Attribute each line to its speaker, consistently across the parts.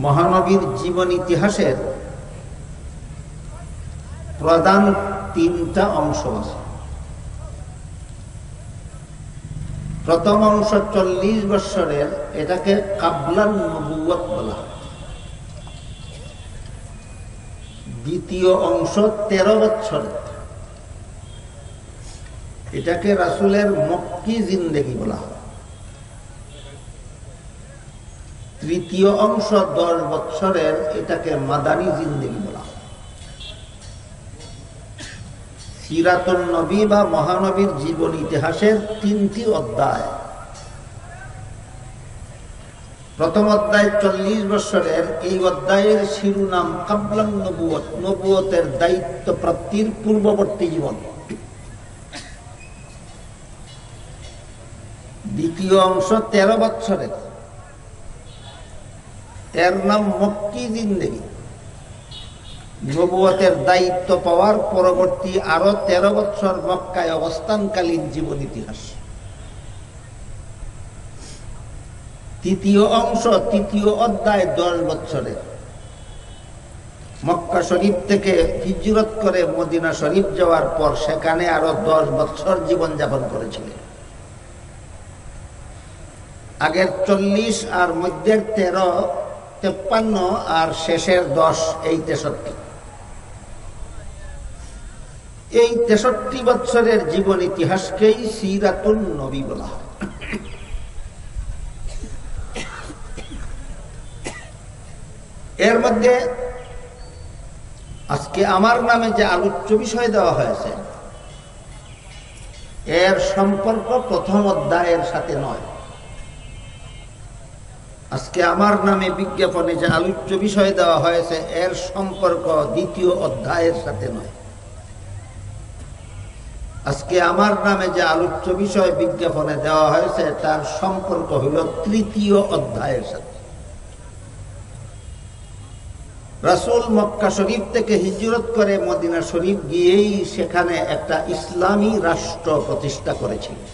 Speaker 1: মহানবীর জীবন ইতিহাসের প্রধান তিনটা অংশ আছে। প্রথম অংশ 40 বৎসরের, এটাকে কাবলান নবুয়ত বলা হয়। দ্বিতীয় অংশ 13 বৎসরের, এটাকে রাসূলের মক্কি জিন্দেগি বলা হয়। তৃতীয় অংশ 10 বৎসরের, এটাকে মাদানী জিন্দেগি বলা হয়। সিরাতুন নবী বা মহানবীর জীবন ইতিহাসের 3টি অধ্যায়। প্রথম অধ্যায় 40 বৎসরের, এই অধ্যায়ের শিরোনাম কাবলান নবুয়ত, নবুয়তের দায়িত্ব প্রাপ্তির পূর্ববর্তী জীবন। দ্বিতীয় অংশ 13 বৎসরের, এর নাম মক্কি জিন্দেগি, নবুয়তের দায়িত্ব পাওয়ার পরবর্তী আরো 13 বৎসর মক্কায় অবস্থানকালীন জীবন ইতিহাস। তৃতীয় অংশ, তৃতীয় অধ্যায় 10 বৎসরের, মক্কা শরীফ থেকে হিজরত করে মদিনা শরীফ যাওয়ার পর সেখানে আরো 10 বৎসর জীবনযাপন করেছিলেন। আগের 40 আর মধ্যের 13, 53 আর শেষের 10, এই 63। এই 63 বৎসরের জীবন ইতিহাসকেই সিরাতুন নবী বলা হয়। এর মধ্যে আজকে আমার নামে যে আলোচ্য বিষয় দেওয়া হয়েছে, এর সম্পর্ক প্রথম অধ্যায়ের সাথে নয়। আজকে আমার নামে বিজ্ঞাপনে যে আলোচ্য বিষয় দেওয়া হয়েছে, এর সম্পর্ক দ্বিতীয় অধ্যায়ের সাথে নয়। আজকে আমার নামে যে আলোচ্য বিষয় বিজ্ঞাপনে দেওয়া হয়েছে, তার সম্পর্ক হইল তৃতীয় অধ্যায়ের সাথে। রাসূল মক্কা শরীফ থেকে হিজরত করে মদিনা শরীফ গিয়েই সেখানে একটা ইসলামী রাষ্ট্র প্রতিষ্ঠা করেছিলেন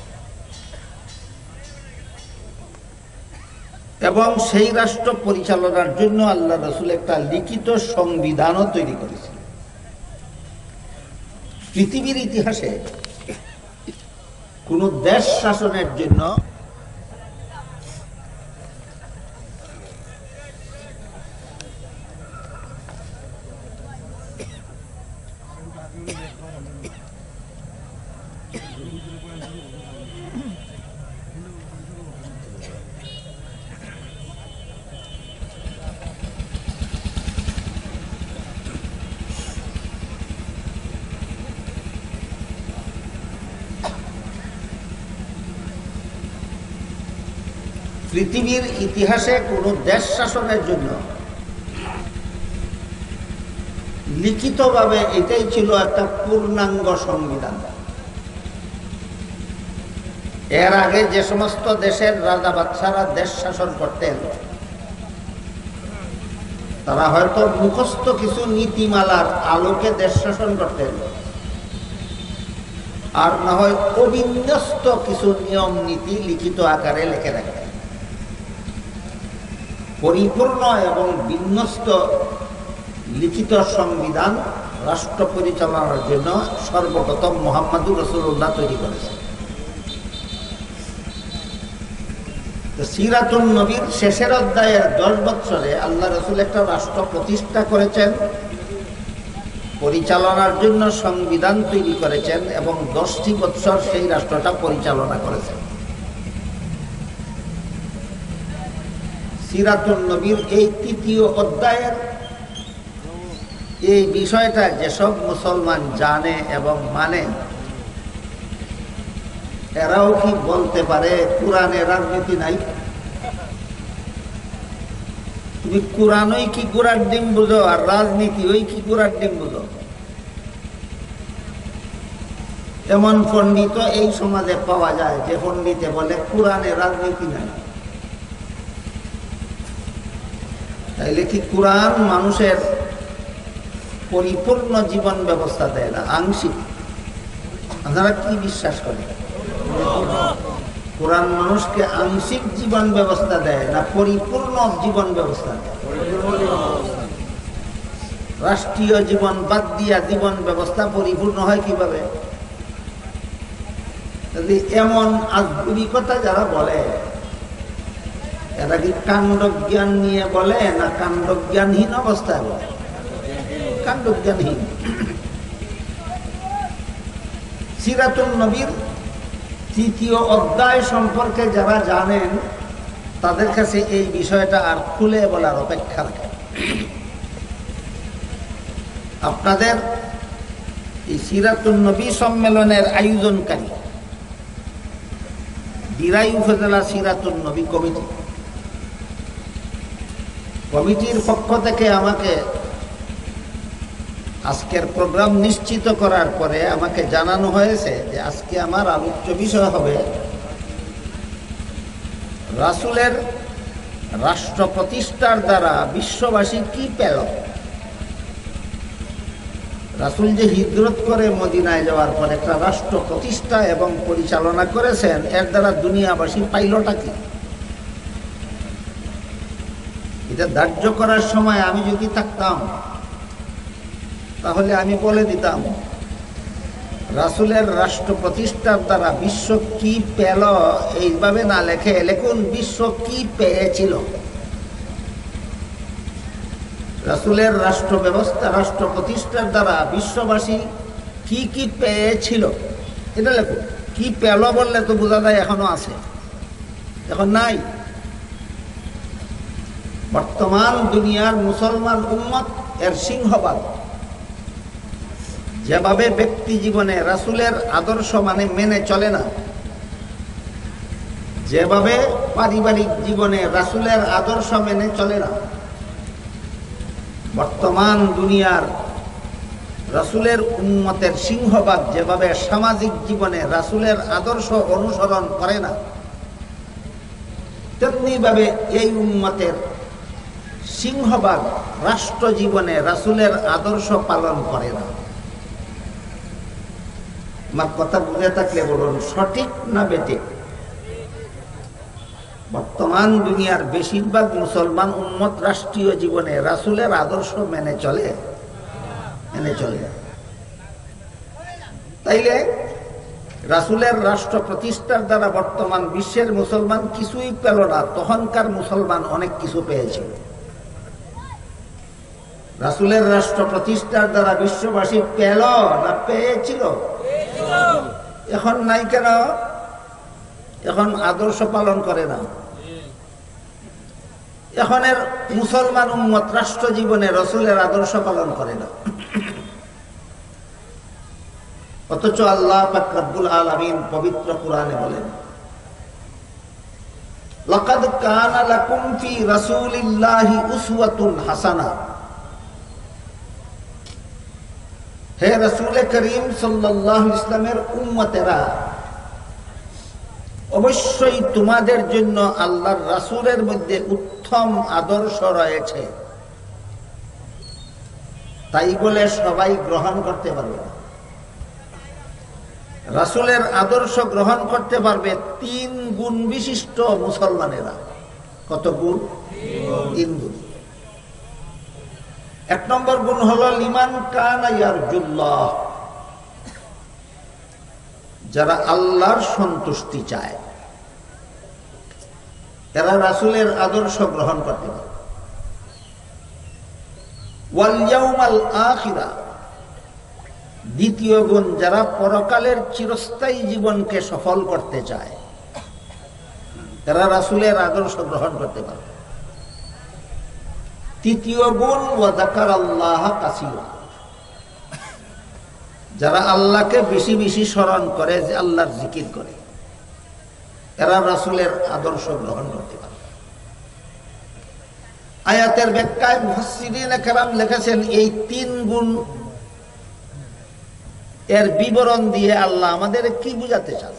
Speaker 1: এবং সেই রাষ্ট্র পরিচালনার জন্য আল্লাহ রাসূল একটা লিখিত সংবিধানও তৈরি করেছিলেন। পৃথিবীর ইতিহাসে কোন দেশ শাসনের জন্য পৃথিবীর ইতিহাসে কোন দেশ শাসনের জন্য লিখিতভাবে এটাই ছিল একটা পূর্ণাঙ্গ সংবিধান। এর আগে যে সমস্ত দেশের রাজা বাদশারা দেশ শাসন করতেন, তারা হয়তো মুখস্থ কিছু নীতিমালার আলোকে দেশ শাসন করতেন, আর না হয় অবিন্যস্ত কিছু নিয়ম নীতি লিখিত আকারে লিখে রাখতেন। পরিপূর্ণ এবং বিন্যস্ত লিখিত সংবিধান রাষ্ট্র পরিচালনার জন্য সর্বপ্রথম মুহাম্মদুর রাসূলুল্লাহ তৈরি করেছেন। সিরাতুন নবীর শেষের অধ্যায়ের 10 বৎসরে আল্লাহ রাসূল একটা রাষ্ট্র প্রতিষ্ঠা করেছেন, পরিচালনার জন্য সংবিধান তৈরি করেছেন এবং 10টি বৎসর সেই রাষ্ট্রটা পরিচালনা করেছেন। সিরাতুন নবীর এই তৃতীয় অধ্যায়ের এই বিষয়টা যেসব মুসলমান জানে এবং মানে, এরাও কি বলতে পারে কোরআনে রাজনীতি নাই? তুমি কোরআনই কি গোড়ার ডিম বুঝো আর রাজনীতি ওই কি গোড়ার ডিম বুঝো? এমন পণ্ডিত এই সমাজে পাওয়া যায় যে পণ্ডিতে বলে কোরআনে রাজনীতি নাই। তাইলে কি কোরআন মানুষের পরিপূর্ণ জীবন ব্যবস্থা দেয় না, আংশিক? আপনারা কি বিশ্বাস করেন? কোরআন মানুষকে আংশিক জীবন ব্যবস্থা দেয় না পরিপূর্ণ জীবন ব্যবস্থা দেয়? রাষ্ট্রীয় জীবন বাদ দিয়া জীবন ব্যবস্থা পরিপূর্ণ হয় কিভাবে? এমন আধুনিকতা যারা বলে, এরা কি কাণ্ডজ্ঞান নিয়ে বলে না কাণ্ডজ্ঞানহীন অবস্থায় বলে? কাণ্ডজ্ঞানহীন। সিরাতুন নবীর 3য় অধ্যায় সম্পর্কে যারা জানেন তাদের কাছে এই বিষয়টা আর খুলে বলার অপেক্ষা রাখে। আপনাদের এই সিরাতুন নবী সম্মেলনের আয়োজনকারী দিরাই উপজেলা সিরাতুন নবী কমিটির পক্ষ থেকে আমাকে আজকের প্রোগ্রাম নিশ্চিত করার পরে আমাকে জানানো হয়েছে যে আজকে আমার আলোচ্য বিষয় হবে রাসূলের রাষ্ট্র প্রতিষ্ঠার দ্বারা বিশ্ববাসী কি পেল। রাসূল যে হিজরত করে মদিনায় যাওয়ার পর একটা রাষ্ট্র প্রতিষ্ঠা এবং পরিচালনা করেছেন, এর দ্বারা দুনিয়াবাসী পাইলটা কি? এটা ধার্য করার সময় আমি যদি থাকতাম তাহলে আমি বলে দিতাম রাসূলের রাষ্ট্র প্রতিষ্ঠার দ্বারা বিশ্ব কি পেল এইভাবে না লেখে লিখুন বিশ্ব কি পেয়েছিল। রাসূলের রাষ্ট্র ব্যবস্থা রাষ্ট্র প্রতিষ্ঠার দ্বারা বিশ্ববাসী কি কি পেয়েছিল এটা লেখুন। কি পেল বললে তো বোঝা যায় এখনো আছে, এখন নাই। বর্তমান দুনিয়ার মুসলমান উম্মত এর সিংহভাগ যেভাবে ব্যক্তি জীবনে রাসূলের আদর্শ মেনে চলে না, যেভাবে পারিবারিক জীবনে রাসূলের আদর্শ মেনে চলে না, বর্তমান দুনিয়ার রাসূলের উম্মতের সিংহভাগ যেভাবে সামাজিক জীবনে রাসূলের আদর্শ অনুসরণ করে না, তেমনিভাবে এই উম্মতের সিংহভাগ রাষ্ট্র জীবনে রাসূলের আদর্শ পালন করে না। আমার কথা বুঝে থাকলে বলুন সঠিক না বেঠিক? বর্তমান দুনিয়ার বেশিরভাগ মুসলমান উম্মত রাষ্ট্রীয় জীবনে রাসূলের আদর্শ মেনে চলে। তাইলে রাসূলের রাষ্ট্র প্রতিষ্ঠার দ্বারা বর্তমান বিশ্বের মুসলমান কিছুই পেল না, তখনকার মুসলমান অনেক কিছু পেয়েছিল। রাসূলের রাষ্ট্র প্রতিষ্ঠার দ্বারা বিশ্ববাসী পেল না পেয়েছিল? এখন নাই কেন? এখন আদর্শ পালন করে না। এখনের মুসলমান উম্মত রাষ্ট্র জীবনে রাসূলের আদর্শ পালন করে না। অথচ আল্লাহ পাক রব্বুল আলামিন পবিত্র কোরআনে বলেন, লাকাদ কানা লাকুম ফি রাসূলিল্লাহি উসওয়াতুন হাসানাহ। হে রাসূল করিম সাল্লাল্লাহু আলাইহি ওয়াসাল্লামের উম্মতেরা, অবশ্যই তোমাদের জন্য আল্লাহর রাসূলের মধ্যে উত্তম আদর্শ রয়েছে। তাই বলে সবাই গ্রহণ করতে পারবে না। রাসূলের আদর্শ গ্রহণ করতে পারবে 3 গুণ বিশিষ্ট মুসলমানেরা। কত গুণ? 3 গুণ। 1 নম্বর গুণ হলো লিমান কানা ইয়ারজুল্লাহ, যারা আল্লাহর সন্তুষ্টি চায় এরা রাসূলের আদর্শ গ্রহণ করতে পারে। ওয়াল ইয়াউমাল আখিরা, দ্বিতীয় গুণ যারা পরকালের চিরস্থায়ী জীবনকে সফল করতে চায় এরা রাসূলের আদর্শ গ্রহণ করতে পারে। তৃতীয় গুণ ওয়া যাকারাল্লাহ কাসীরা, যারা আল্লাহকে বেশি বেশি স্মরণ করে, যে আল্লাহর জিকির করে, এরা রাসূলের আদর্শ গ্রহণ করতে পারে। আয়াতের ব্যাখ্যায় মুফাসসিরিনে কেরাম লিখেছেন এই 3 গুণ এর বিবরণ দিয়ে আল্লাহ আমাদের কি বুঝাতে চান?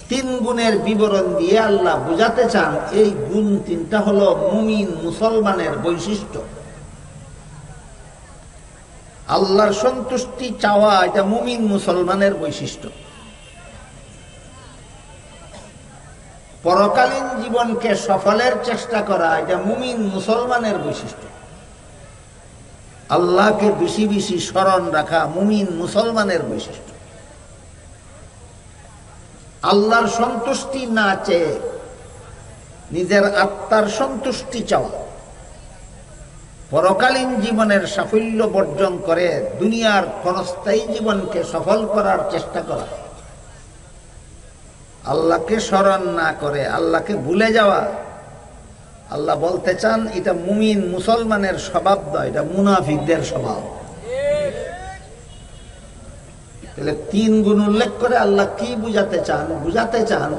Speaker 1: 3 গুণের বিবরণ দিয়ে আল্লাহ বুঝাতে চান এই গুণ 3টা হলো মুমিন মুসলমানের বৈশিষ্ট্য। আল্লাহর সন্তুষ্টি চাওয়া এটা মুমিন মুসলমানের বৈশিষ্ট্য। পরকালীন জীবনকে সফলের চেষ্টা করা এটা মুমিন মুসলমানের বৈশিষ্ট্য। আল্লাহকে বেশি বেশি স্মরণ রাখা মুমিন মুসলমানের বৈশিষ্ট্য। আল্লাহর সন্তুষ্টি না চেয়ে নিজের আত্মার সন্তুষ্টি চাওয়া, পরকালীন জীবনের সাফল্য বর্জন করে দুনিয়ার ক্ষণস্থায়ী জীবনকে সফল করার চেষ্টা করা, আল্লাহকে স্মরণ না করে আল্লাহকে ভুলে যাওয়া, আল্লাহ বলতে চান এটা মুমিন মুসলমানের স্বভাব নয়, এটা মুনাফিকদের স্বভাব। তাহলে 3 গুণ উল্লেখ করে আল্লাহ কি বুঝাতে চান? বুঝাতে চান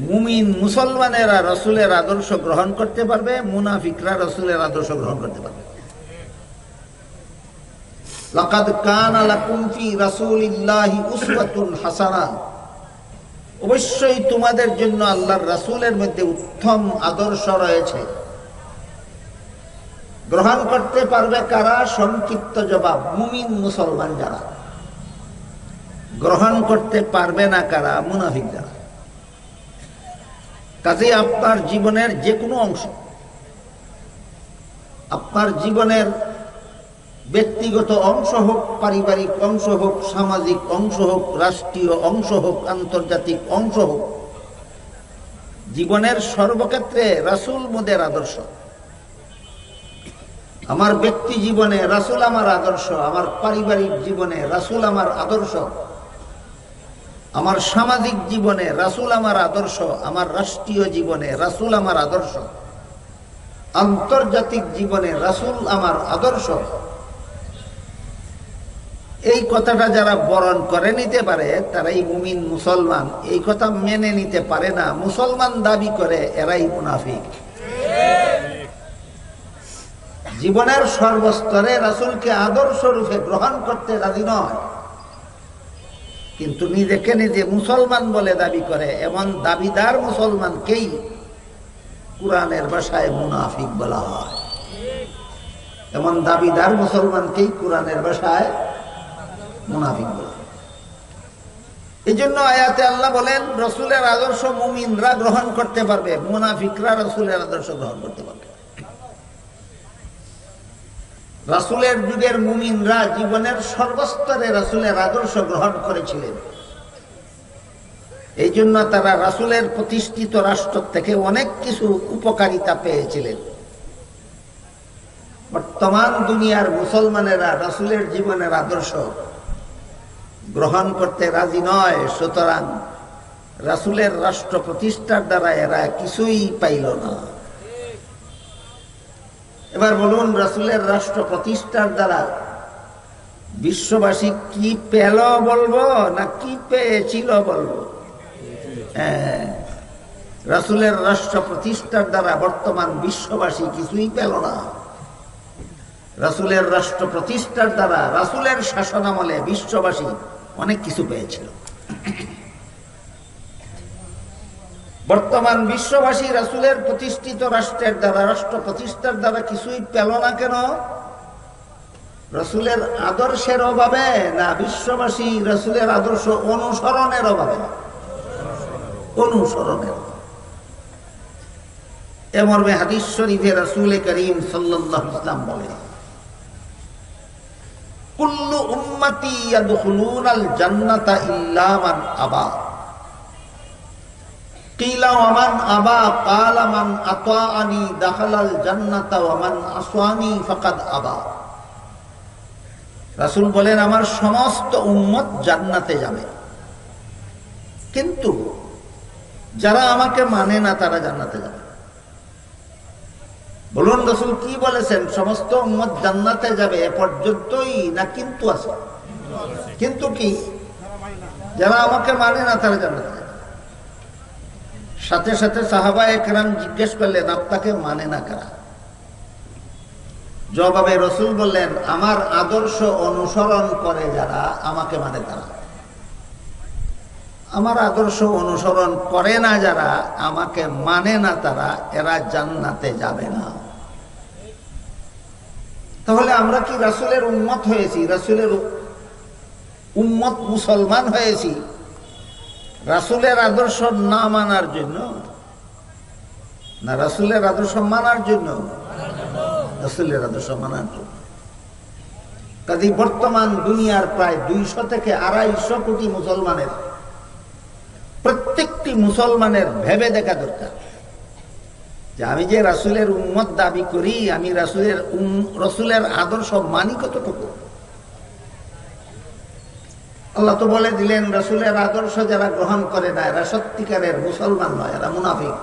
Speaker 1: মুমিন মুসলমানেরা রাসূলের আদর্শ গ্রহণ করতে পারবে, মুনাফিকরা রাসূলের আদর্শ গ্রহণ করতে পারবে। লাকাদ কানা লাকুম ফি রাসূলিল্লাহি উসওয়াতুন হাসানাহ, অবশ্যই তোমাদের জন্য আল্লাহর রাসূলের মধ্যে উত্তম আদর্শ রয়েছে। গ্রহণ করতে পারবে কারা? সংক্ষিপ্ত জবাব, মুমিন মুসলমান যারা। গ্রহণ করতে পারবে না কারা? মুনাফিক যারা। কাজে আপনার জীবনের যে কোনো অংশ, আপনার জীবনের ব্যক্তিগত অংশ হোক, পারিবারিক অংশ হোক, সামাজিক অংশ হোক, রাষ্ট্রীয় অংশ হোক, আন্তর্জাতিক অংশ হোক, জীবনের সর্বক্ষেত্রে রাসূল মোদের আদর্শ। আমার ব্যক্তি জীবনে রাসূল আমার আদর্শ, আমার পারিবারিক জীবনে রাসূল আমার আদর্শ, আমার সামাজিক জীবনে রাসূল আমার আদর্শ, আমার রাষ্ট্রীয় জীবনে রাসূল আমার আদর্শ, আন্তর্জাতিক জীবনে রাসূল আমার আদর্শ। এই কথাটা যারা বরণ করে নিতে পারে তারাই মুমিন মুসলমান। এই কথা মেনে নিতে পারে না, মুসলমান দাবি করে, এরাই মুনাফিক। জীবনের সর্বস্তরে রাসূলকে আদর্শ রূপে গ্রহণ করতে রাজি নয়, কিন্তু নিজেকে নিজে মুসলমান বলে দাবি করে, এমন দাবিদার মুসলমানকেই কুরআনের ভাষায় মুনাফিক বলা হয়। এমন দাবিদার মুসলমানকেই কুরআনের ভাষায় মুনাফিক বলা হয়। এই জন্য আয়াতে আল্লাহ বলেন রাসূলের আদর্শ মুমিনরা গ্রহণ করতে পারবে, মুনাফিকরা রাসূলের আদর্শ গ্রহণ করতে পারবে। রাসূলের যুগের মুমিনরা জীবনের সর্বস্তরে রাসূলের আদর্শ গ্রহণ করেছিলেন। এই জন্য তারা রাসূলের প্রতিষ্ঠিত রাষ্ট্র থেকে অনেক কিছু উপকারিতা পেয়েছিলেন। বর্তমান দুনিয়ার মুসলমানেরা রাসূলের জীবনের আদর্শ গ্রহণ করতে রাজি নয়, সুতরাং রাসূলের রাষ্ট্র প্রতিষ্ঠার দ্বারা এরা কিছুই পাইল না। এবার বলুন, রাসূলের রাষ্ট্র প্রতিষ্ঠার দ্বারা বিশ্ববাসী কি পেল বলবো না কি পেয়েছিল বলবো? রাসূলের রাষ্ট্র প্রতিষ্ঠার দ্বারা বর্তমান বিশ্ববাসী কিছুই পেল না। রাসূলের রাষ্ট্র প্রতিষ্ঠার দ্বারা রাসূলের শাসনামলে বিশ্ববাসী অনেক কিছু পেয়েছিল। বর্তমান বিশ্ববাসী রাসূলের প্রতিষ্ঠিত রাষ্ট্রের দ্বারা, রাষ্ট্র প্রতিষ্ঠার দ্বারা কিছুই পেল না কেন? রাসূলের আদর্শের অভাবে না বিশ্ববাসী রাসূলের আদর্শ অনুসরণের অভাবে? অনুসরণের। এ মর্মে হাদিস শরীফে রাসূল করিম সাল্লাল্লাহু আলাইহি ওয়াসাল্লাম বলেন, কুল্লু উম্মতি ইয়াদখুলুনাল জান্নাতা ইল্লা মান আবা। কিলা ওয়া মান আবা ক্বালা মান আতাআনি দাখালাল জান্নাতা ওয়া মান আসানি ফাকাদ আবা। রাসূল বলেন আমার সমস্ত উম্মত জান্নাতে যাবে, কিন্তু যারা আমাকে মানে না তারা জান্নাতে যাবে। বলুন রাসূল কি বলেছেন? সমস্ত উম্মত জান্নাতে যাবে এ পর্যন্তই, না কিন্তু আছে? কিন্তু কি? যারা আমাকে মানে না তারা জান্নাতে যাবে। সাথে সাথে সাহাবায়ে কেরাম জিজ্ঞেস করলেন আপনাকে মানে না কারা? জবাবে রাসূল বললেন আমার আদর্শ অনুসরণ করে যারা আমাকে মানে তারা। আমার আদর্শ অনুসরণ করে না যারা, আমাকে মানে না তারা, এরা জান্নাতে যাবে না। তাহলে আমরা কি রাসূলের উম্মত হয়েছি? রাসূলের উম্মত মুসলমান হয়েছি? রাসূলের আদর্শ না মানার জন্য না রাসূলের আদর্শ মানার জন্য? রাসূলের আদর্শ মানার জন্য। কাজেই বর্তমান দুনিয়ার প্রায় 200 থেকে 250 কোটি মুসলমানের প্রত্যেকটি মুসলমানের ভেবে দেখা দরকার যে আমি যে রাসূলের উম্মত দাবি করি, আমি রাসূলের আদর্শ মানি কতটুকু। আল্লাহ তো বলে দিলেন রাসূলের আদর্শ যারা গ্রহণ করে না এরা সত্যিকারের মুসলমান নয়, এরা মুনাফিক।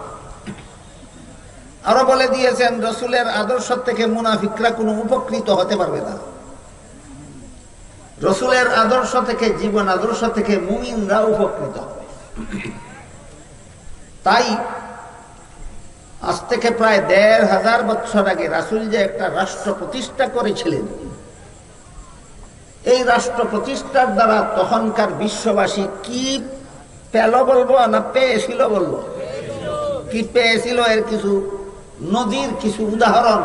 Speaker 1: আরো বলে দিয়েছেন রাসূলের আদর্শ থেকে মুনাফিকরা কোনো উপকৃত হতে পারবে না। রাসূলের আদর্শ থেকে, জীবন আদর্শ থেকে মুমিনরা উপকৃত হবে। তাই আজ থেকে প্রায় 1500 বছর আগে রাসূল যে একটা রাষ্ট্র প্রতিষ্ঠা করেছিলেন, এই রাষ্ট্র প্রতিষ্ঠার দ্বারা তখনকার বিশ্ববাসী কি পেল বলবো না পেয়েছিল বলবো? কি পেয়েছিল এর কিছু নজির, কিছু উদাহরণ,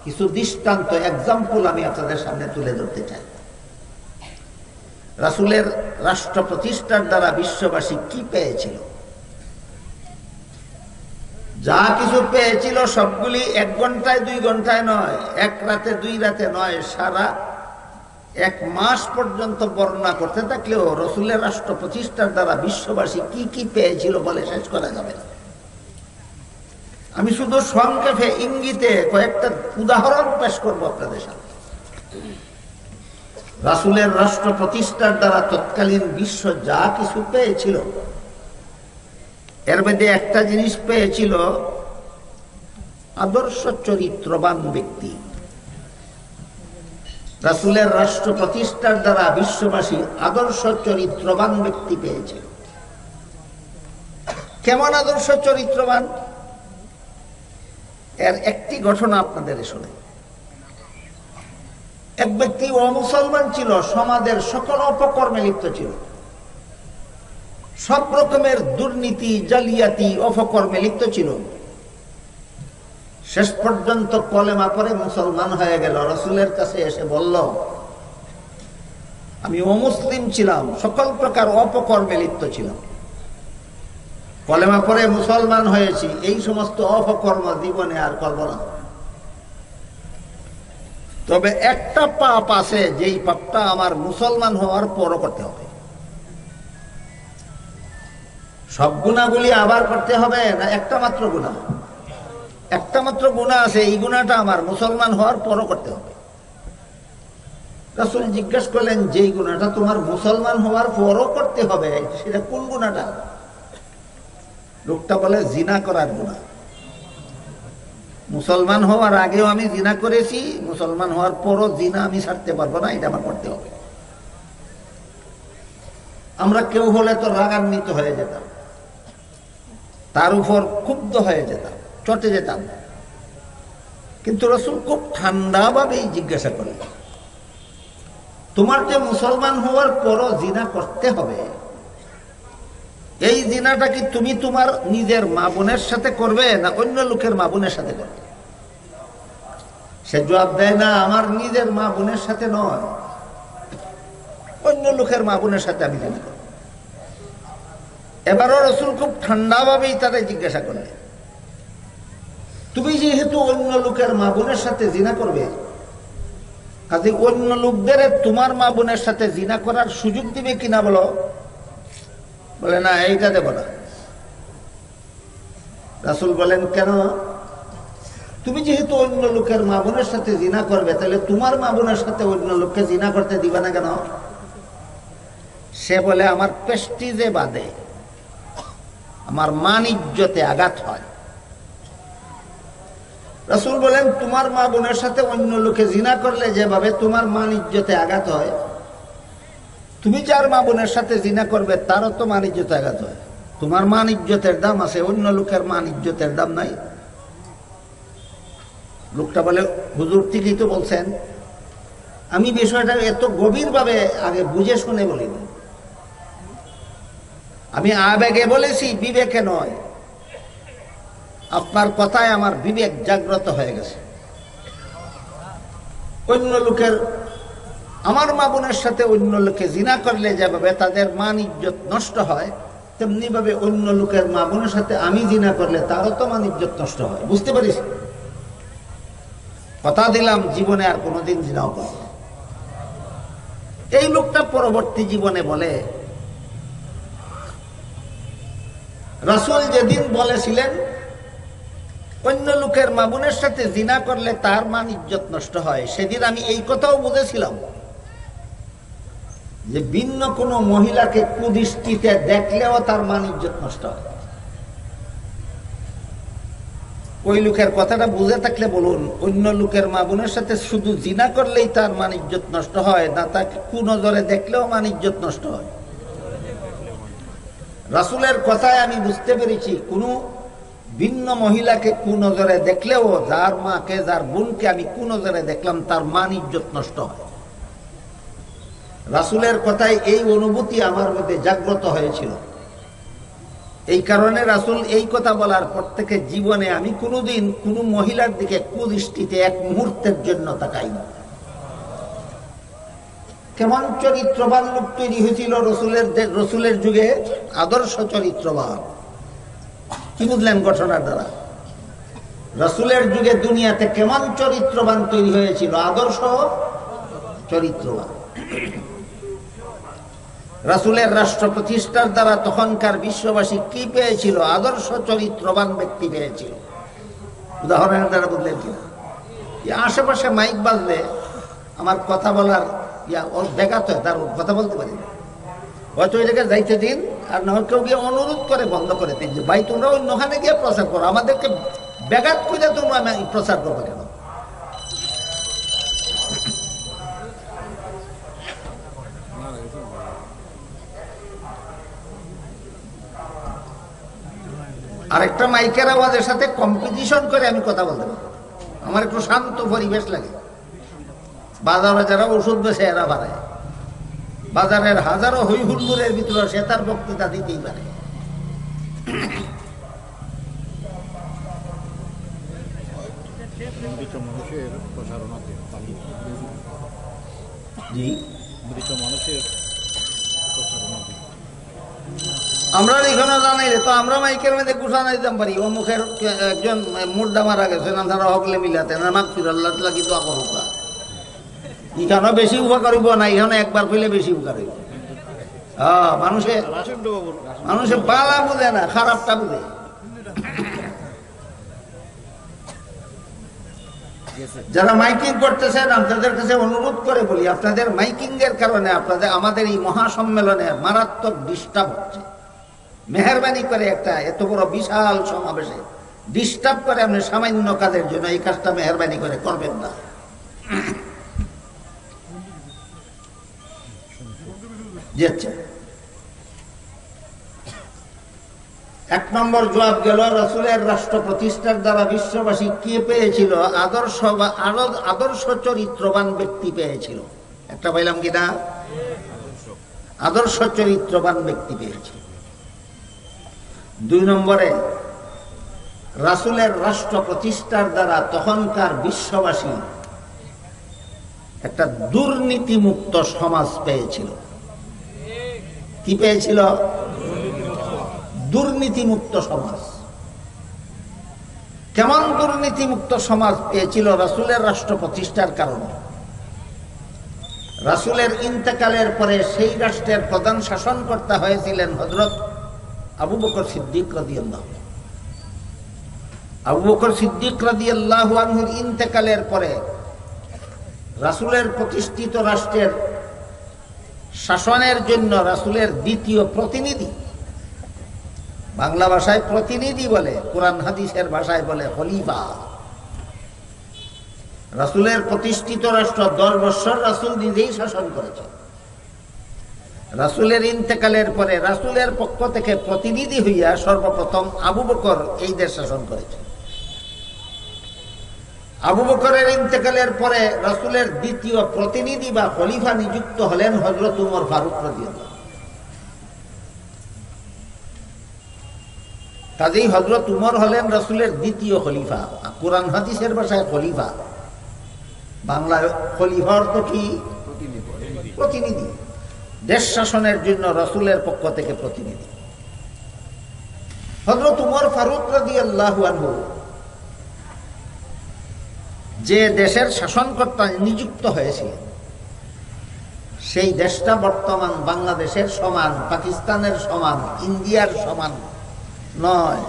Speaker 1: কিছু দৃষ্টান্ত, এক্সাম্পল আমি আপনাদের সামনে তুলে ধরতে চাই। রাসূলের রাষ্ট্র প্রতিষ্ঠার দ্বারা বিশ্ববাসী কি পেয়েছিল। যা কিছু পেয়েছিল সবগুলি 1 ঘন্টায় 2 ঘন্টায় নয়, 1 রাতে 2 রাতে নয়, সারা 1 মাস পর্যন্ত বর্ণনা করতে থাকলেও রাসূলের রাষ্ট্র প্রতিষ্ঠার দ্বারা বিশ্ববাসী কি কি পেয়েছিল বলে শেষ করা যাবে না। আমি শুধু সংক্ষেপে ইঙ্গিতে কয়েকটা উদাহরণ পেশ করব আপনাদের সামনে। রাসূলের রাষ্ট্র প্রতিষ্ঠার দ্বারা তৎকালীন বিশ্ব যা কিছু পেয়েছিল এর মধ্যে একটা জিনিস পেয়েছিল আদর্শ চরিত্রবান ব্যক্তি। রাসূলের রাষ্ট্র প্রতিষ্ঠার দ্বারা বিশ্ববাসী আদর্শ চরিত্রবান ব্যক্তি পেয়েছিল। কেমন আদর্শ চরিত্রবান? এর একটি ঘটনা আপনাদের শোনাই। এক ব্যক্তি অমুসলমান ছিল, সমাজের সকল অপকর্মে লিপ্ত ছিল, সব রকমের দুর্নীতি, জালিয়াতি, অপকর্মে লিপ্ত ছিল। শেষ পর্যন্ত কলেমা পড়ে মুসলমান হয়ে গেল। রাসূলের কাছে এসে বলল, আমি অমুসলিম ছিলাম, সকল প্রকার অপকর্মে লিপ্ত ছিলাম, কলেমা পড়ে মুসলমান হয়েছি, এই সমস্ত অপকর্ম জীবনে আর করব না। তবে একটা পাপ আছে, যেই পাপটা আমার মুসলমান হওয়ার পরও করতে হবে। সব গুনাহগুলি আবার করতে হবে না? একটা মাত্র গুনাহ, একটা মাত্র গুনাহ আছে, এই গুনাহটা আমার মুসলমান হওয়ার পরও করতে হবে। রাসূল জিজ্ঞেস করলেন, যেই গুনাহটা তোমার মুসলমান হওয়ার পরও করতে হবে সেটা কোন গুনাহটা? লোকটা বলে, জিনা করার গুনাহ। মুসলমান হওয়ার আগেও আমি জিনা করেছি, মুসলমান হওয়ার পরও জিনা আমি ছাড়তে পারবো না, এটা আমার করতে হবে। আমরা কেউ হলে তো রাগান্বিত হয়ে যেতাম, তার উপর ক্ষুব্ধ হয়ে যেতাম, চটে যেতাম। কিন্তু রাসূল খুব ঠান্ডাভাবেই জিজ্ঞাসা করলেন, তোমার যে মুসলমান হওয়ার পরও জিনা করতে হবে, এই জিনাটা কি তুমি তোমার নিজের মা বোনের সাথে করবে না অন্য লোকের মা বোনের সাথে করবে? সে জবাব দেয়, না, আমার নিজের মা বোনের সাথে নয়, অন্য লোকের মা বোনের সাথে আমি জিনা করব। এবারও রাসূল খুব ঠান্ডাভাবেই তাদের জিজ্ঞাসা করলেন, তুমি যেহেতু অন্য লোকের মা বোনের সাথে জিনা করবে, কাজে অন্য লোকদের তোমার মা বোনের সাথে জিনা করার সুযোগ দিবে কিনা বলো? বলে, না, এইটা দেব না। রাসূল বলেন, কেন? তুমি যেহেতু অন্য লোকের মা বোনের সাথে জিনা করবে, তাহলে তোমার মা বোনের সাথে অন্য লোককে জিনা করতে দিবে না কেন? সে বলে, আমার প্রেস্টিজে বাধে, আমার মান ইজ্জতে আঘাত হয়। রাসূল বলেন, তোমার মা বোনের সাথে অন্য লোকে জিনা করলে যেভাবে তোমার মান ইজ্জতে আঘাত হয়, তুমি যার মা বোনের সাথে জিনা করবে তারও তো মান ইজ্জতে আঘাত হয়। তোমার মান ইজ্জতের দাম আছে, অন্য লোকের মান ইজ্জতের দাম নাই। লোকটা বলে, হুজুর ঠিকই তো বলছেন, আমি বিষয়টা এত গভীরভাবে আগে বুঝে শুনে বলিনি, আমি আবেগে বলেছি, বিবেকে নয়। আপনার কথায় আমার বিবেক জাগ্রত হয়ে গেছে। অন্য লোকের, আমার মা বোনের সাথে অন্য লোকে জিনা করলে যেভাবে তাদের মান ইজ্জত নষ্ট হয়, তেমনি ভাবে অন্য লোকের মা বোনের সাথে আমি জিনা করলে তারও তো মান ইজ্জত নষ্ট হয়। বুঝতে পারিস? কথা দিলাম জীবনে আর কোনোদিন জিনাও করব না। এই লোকটা পরবর্তী জীবনে বলে, রাসূল যেদিন বলেছিলেন অন্য লোকের মা বোনের সাথে জিনা করলে তার মান ইজ্জত নষ্ট হয়, সেদিন আমি এই কথাও বুঝেছিলাম যে ভিন্ন কোনো মহিলাকে কুদৃষ্টিতে দেখলেও তার মান ইজ্জত নষ্ট হয়। ওই লোকের কথাটা বুঝে থাকলে বলুন, অন্য লোকের মা বোনের সাথে শুধু জিনা করলেই তার মান ইজ্জত নষ্ট হয় না, তাকে কুনজরে দেখলেও মান ইজ্জত নষ্ট হয়? রাসূলের কথায় আমি বুঝতে পেরেছি কোনো ভিন্ন মহিলাকে কুনজরে দেখলেও যার মাকে যার বোনকে আমি কুনজরে দেখলাম তার মান ইজ্জত নষ্ট হয়। রাসূলের কথায় এই অনুভূতি আমার মধ্যে জাগ্রত হয়েছিল। এই কারণে রাসূল এই কথা বলার পর থেকে জীবনে আমি কোনোদিন কোনো মহিলার দিকে কুদৃষ্টিতে এক মুহূর্তের জন্য তাকাই না। কেমন চরিত্রবান লোক তৈরি হয়েছিল রসুলের যুগে, আদর্শ চরিত্রবান। কি বুঝলেন ঘটনার দ্বারা? রসুলের যুগে দুনিয়াতে কেমন চরিত্রবান তৈরি হয়েছিল, আদর্শ চরিত্রবান। রাসূলের রাষ্ট্র প্রতিষ্ঠার দ্বারা তখনকার বিশ্ববাসী কি পেয়েছিল? আদর্শ চরিত্রবান ব্যক্তি পেয়েছিল। উদাহরণের দ্বারা বুঝলেন কিনা? আশেপাশে মাইক বাজলে আমার কথা বলার ওর ব্যাঘাত হয়, তার কথা বলতে পারি না। হয়তো ওই জায়গায় যাইতে দিন, আর না কেউ গিয়ে অনুরোধ করে বন্ধ করে দিন যে ভাই তোমরা অন্যখানে গিয়ে প্রচার করো, আমাদেরকে ব্যাঘাত করে তোমরা প্রচার করবো কেন? আরেকটা মাইকের আওয়াজের সাথে কম্পিটিশন করে আমি কথা বলতে পারি। আমার একটু শান্ত পরিবেশ লাগে। বাজারে যারা ওষুধ বেছে এরা বাড়ায়, বাজারের হাজারো হই হুল্লোড়ের ভিতরে সে তার বক্তৃতা দিতেই পারে। আমরা এখানে জানাই তো আমরা মাইকের মধ্যে ঘোষণা দিতাম পারি ও মুখের একজন মুর্দা মারা গেছে না, তারা হকলে মিলাতে না মাক ফিরাল্লাহ কিন্তু আকরুকা এখানে বেশি উপকার হইব না, এখানে একবার কইলে বেশি উপকার হইব। হ্যাঁ, মানুষে বালা বুঝে না, খারাপটা বুঝে। যারা মাইকিং করতেছেন আপনাদের কাছে অনুরোধ করে বলি, আপনাদের মাইকিং এর কারণে আপনাদের আমাদের এই মহাসম্মেলনে মারাত্মক ডিস্টার্ব হচ্ছে। মেহরবানি করে একটা এত বড় বিশাল সমাবেশে ডিস্টার্ব করে আপনি সামান্য কাজের জন্য এই কাজটা মেহরবানি করে করবেন না। এক নম্বর জবাব গেল রাসূলের রাষ্ট্র প্রতিষ্ঠার দ্বারা বিশ্ববাসী কি পেয়েছিল? আদর্শ চরিত্রবান ব্যক্তি পেয়েছিল। একটা পাইলাম কিনা? আদর্শ চরিত্রবান ব্যক্তি পেয়েছিল। দুই নম্বরে রাসূলের রাষ্ট্র প্রতিষ্ঠার দ্বারা তখনকার বিশ্ববাসী একটা দুর্নীতিমুক্ত সমাজ পেয়েছিল। কি পেয়েছিল? দুর্নীতিমুক্ত সমাজ। কেমন দুর্নীতিমুক্ত সমাজ পেয়েছিল? রাসূলের রাষ্ট্র প্রতিষ্ঠার কারণে। রাসূলের ইন্তেকালের পরে সেই রাষ্ট্রের প্রধান শাসনকর্তা হয়েছিলেন হযরত আবু বকর সিদ্দিক রাদিয়াল্লাহু আনহু। আবু বকর সিদ্দিক রাদিয়াল্লাহু আনহুর ইন্তেকালের পরে রাসূলের প্রতিষ্ঠিত রাষ্ট্রের শাসনের জন্য রাসূলের দ্বিতীয় প্রতিনিধি, বাংলা ভাষায় প্রতিনিধি বলে, কোরআন হাদিসের ভাষায় বলে খলিফা। রাসূলের প্রতিষ্ঠিত রাষ্ট্র 10 বছর রাসূল নিজেই শাসন করেছেন। রাসূলের ইন্তেকালের পরে রাসূলের পক্ষ থেকে প্রতিনিধি হইয়া সর্বপ্রথম আবু বকর এই দেশ শাসন করেছেন। আবু বকরের ইন্তেকালের পরে রাসূলের দ্বিতীয় প্রতিনিধি বা খলিফা নিযুক্ত হলেন হযরত উমর ফারুক রাদিয়াল্লাহু। কাজেই হযরত উমর হলেন রাসূলের দ্বিতীয় খলিফা। কোরআন হাদিসের ভাষায় খলিফা, বাংলায় খলিফা অর্থ কি? প্রতিনিধি। দেশ শাসনের জন্য রাসূলের পক্ষ থেকে প্রতিনিধি। হযরত উমর ফারুক রাদিয়াল্লাহু আনহু যে দেশের শাসনকর্তা নিযুক্ত হয়েছিলেন, সেই দেশটা বর্তমান বাংলাদেশের সমান, পাকিস্তানের সমান, ইন্ডিয়ার সমান নয়,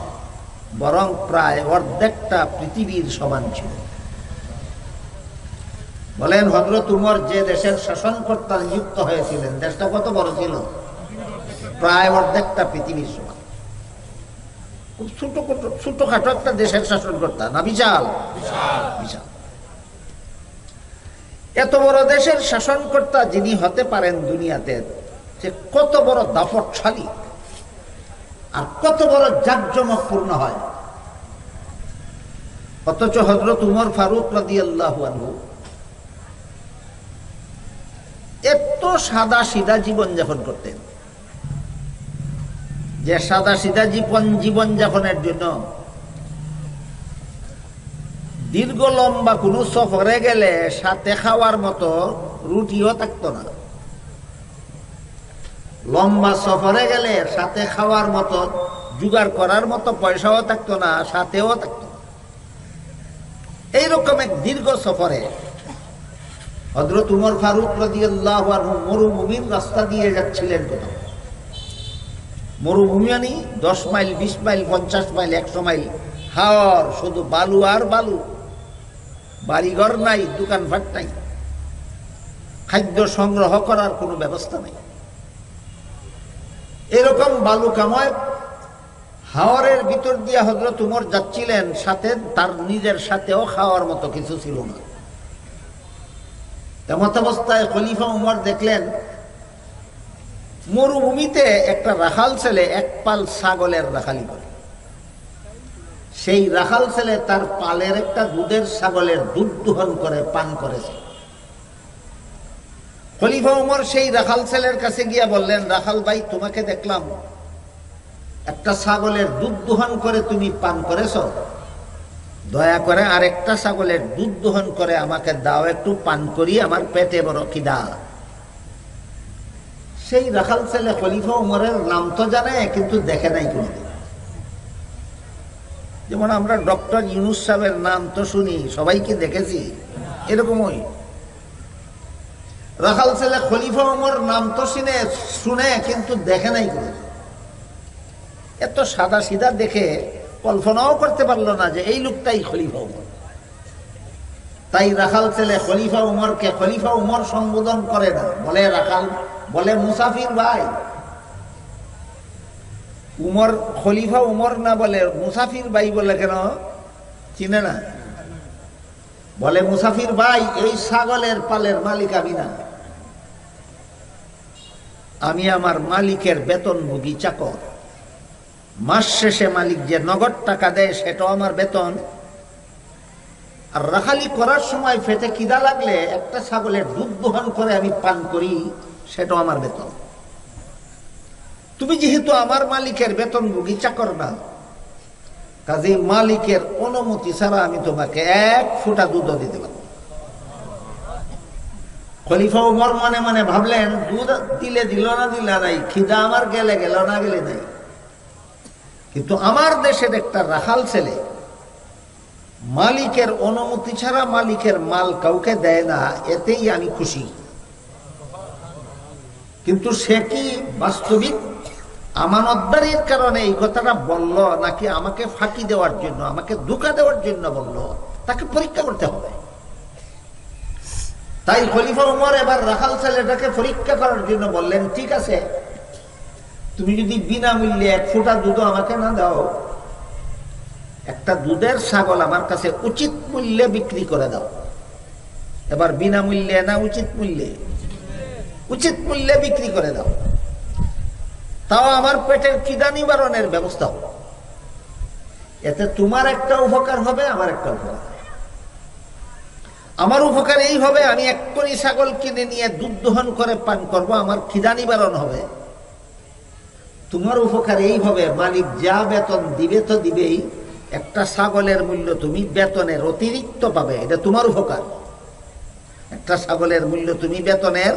Speaker 1: বরং প্রায় অর্ধেকটা পৃথিবীর সমান ছিল। বলেন, হযরত উমর যে দেশের শাসনকর্তা নিযুক্ত হয়েছিলেন, দেশটা কত বড় ছিল? প্রায় অর্ধেকটা পৃথিবীর সমান। খুব ছোটখাটো একটা দেশের শাসনকর্তা না? বিশাল বিশাল। এত বড় দেশের শাসনকর্তা যিনি হতে পারেন দুনিয়াতে, যে কত বড় দাপটশালী আর কত বড় জাঁকজমকপূর্ণ হয়। অথচ হযরত উমর ফারুক রাদিয়াল্লাহু আনহু এত সাদা সিধা জীবন যাপন করতেন, যে সাদা সিধা জীবন যাপনের জন্য দীর্ঘ লম্বা কোনো সফরে গেলে সাথে খাওয়ার মতো রুটিও থাকতো না। লম্বা সফরে গেলে সাথে খাওয়ার মতো জোগাড় করার মতো পয়সাও থাকতো না, সাথেও থাকতো না। এইরকম এক দীর্ঘ সফরে হযরত উমর ফারুক রাদিয়াল্লাহু আনহু মরুভূমির রাস্তা দিয়ে যাচ্ছিলেন। কোথাও মরুভূমি আনি 10 মাইল, 20 মাইল, 50 মাইল, 100 মাইল হাওর, শুধু বালু আর বালু, বাড়িঘর নাই, দোকানপাট নাই, খাদ্য সংগ্রহ করার কোনো ব্যবস্থা নেই। এরকম বালুকাময় হাওরের ভিতর দিয়ে হযরত উমর যাচ্ছিলেন, সাথে তার নিজের সাথেও খাওয়ার মতো কিছু ছিল না। তেমত অবস্থায় খলিফা উমর দেখলেন মরুভূমিতে একটা রাখাল ছেলে এক পাল ছাগলের রাখালি করে। সেই রাখাল ছেলে তার পালের একটা দুধের ছাগলের দুধ দোহন করে পান করেছে। খলিফা উমর সেই রাখাল ছেলের কাছে গিয়া বললেন, রাখাল ভাই, তোমাকে দেখলাম একটা ছাগলের দুধ দোহন করে তুমি পান করেছ, দয়া করে আরেকটা ছাগলের দুধ দোহন করে আমাকে দাও, একটু পান করি, আমার পেটে বড় খিদা। সেই রাখাল ছেলে খলিফা উমরের নাম তো জানে, কিন্তু দেখে নাই কোনোদিন। যেমন আমরা ডক্টর ইউনুস সাহেবের নাম তো শুনি, সবাইকে দেখেছি, এরকমই রাখাল ছেলে খলিফা উমর নাম তো শুনে কিন্তু দেখে নাই কোনোদিন। এত সাদা সিধা দেখে কল্পনাও করতে পারলো না যে এই লোকটাই খলিফা উমর। তাই রাখাল ছেলে খলিফা উমরকে খলিফা উমর সম্বোধন করে না, বলে রাখাল, বলে মুসাফির ভাই। উমর খলিফা উমর না বলে মুসাফির ভাই বলে কেন? চিনে না? বলে মুসাফির ভাই, এই ছাগলের পালের মালিক আমি না, আমি আমার মালিকের বেতনভোগী চাকর। মাস শেষে মালিক যে নগদ টাকা দেয় সেটাও আমার বেতন। আর রাখালি করার সময় পেটে খিদা লাগলে একটা ছাগলের দুধ দোহন করে আমি পান করি, সেটাও আমার বেতন। তুমি যেহেতু আমার মালিকের বেতনভোগী চাকর না, কাজে মালিকের অনুমতি ছাড়া আমি তোমাকে এক ফোঁটা দুধও দিতে পারব। খলিফা উমর মনে মনে ভাবলেন, দুধ দিলে দিল না দিলে নাই, খিদা আমার গেলে গেল না গেলে নাই, কিন্তু আমার দেশের একটা রাখাল ছেলে মালিকের অনুমতি ছাড়া মালিকের মাল কাউকে দেয় না, এতেই আমি খুশি। কিন্তু সে কি বাস্তবিক আমানতদারির কারণে এই কথাটা বলল, নাকি আমাকে ফাঁকি দেওয়ার জন্য, আমাকে ধোঁকা দেওয়ার জন্য বলল, তাকে পরীক্ষা করতে হবে। তাই খলিফা উমর এবার রাখাল ছেলেটাকে পরীক্ষা করার জন্য বললেন, ঠিক আছে, তুমি যদি বিনামূল্যে এক ফোঁটা দুধ আমাকে না দাও, একটা দুধের ছাগল আমার কাছে উচিত মূল্যে বিক্রি করে দাও। এবার বিনামূল্যে না উচিত মূল্যে? উচিত মূল্যে বিক্রি করে দাও, তাও আমার পেটের খিদা নিবারণের ব্যবস্থা হবে। এতে তোমার একটা উপকার হবে, আমার একটা উপকার। আমার উপকার এই হবে, আমি এক্ষুনি ছাগল কিনে নিয়ে দুধ দোহন করে পান করবো, আমার খিদা নিবারণ হবে। তোমার উপকার এই হবে, মালিক যা বেতন দিবে তো দিবেই, একটা ছাগলের মূল্য তুমি বেতনের অতিরিক্ত পাবে, এটা তোমার উপকার। একটা ছাগলের মূল্য তুমি বেতনের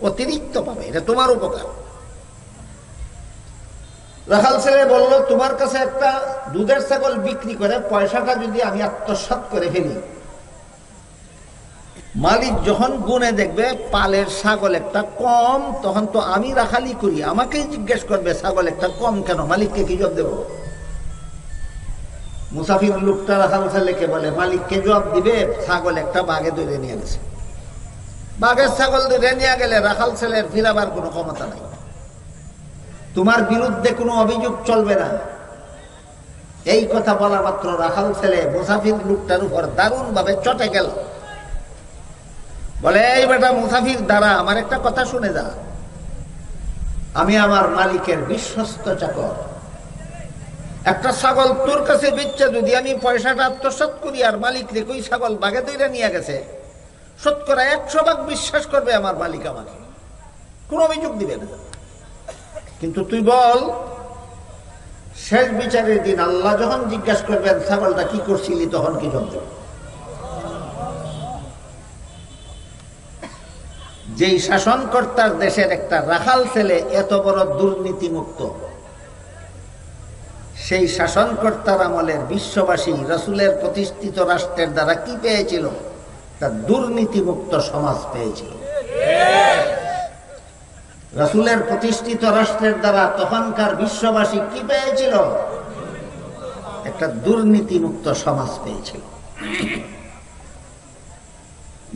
Speaker 1: অতিরিক্ত পাবে, এটা তোমার উপকার। রাখাল ছেলে বলল, তোমার কাছে একটা দুধের ছাগল বিক্রি করে পয়সাটা যদি আমি আত্মসাৎ করে ফেলি, মালিক যখন গুনে দেখবে পালের ছাগল একটা কম, তখন তো আমি রাখালি করি, আমাকেই জিজ্ঞেস করবে ছাগল একটা কম কেন, মালিককে কি জবাব দেব? মুসাফির লোকটা রাখাল ছেলেকে বলে, মালিককে জবাব দিবে ছাগল একটা বাঘে ধরে নিয়ে গেছে। বাঘের ছাগল ধরে নিয়ে গেলে রাখাল ছেলের ফিরাবার কোনো ক্ষমতা নাই, তোমার বিরুদ্ধে কোনো অভিযোগ চলবে না। এই কথা বলা মাত্র রাখাল ছেলে মুসাফির লোকটার উপর দারুণ ভাবে চটে গেল। বলে, এই বেটা মুসাফির, দ্বারা আমার একটা কথা শুনে যা, আমি আমার মালিকের বিশ্বস্ত চাকর, একটা ছাগল তোর কাছে বেচছে যদি আমি পয়সাটা আত্মসাৎ করি আর মালিক রে কই ছাগল বাঘে ধরে নিয়ে গেছে, শতকরা 100 ভাগ বিশ্বাস করবে আমার মালিক, আমাকে কোনো অভিযোগ দিবে না। কিন্তু তুই বল, শেষ বিচারের দিন আল্লাহ যখন জিজ্ঞাসা করবেন ছাগলটা কি করছিলি, তখন কি জবাব দেব? যেই শাসনকর্তার দেশের একটা রাখাল ছেলে এত বড় দুর্নীতিমুক্ত, সেই শাসনকর্তার আমলের বিশ্ববাসী রাসূলের প্রতিষ্ঠিত রাষ্ট্রের দ্বারা কি পেয়েছিল? তা দুর্নীতিমুক্ত সমাজ পেয়েছিল। রাসূলের প্রতিষ্ঠিত রাষ্ট্রের দ্বারা তখনকার বিশ্ববাসী কি পেয়েছিল? একটা দুর্নীতিমুক্ত সমাজ পেয়েছিল।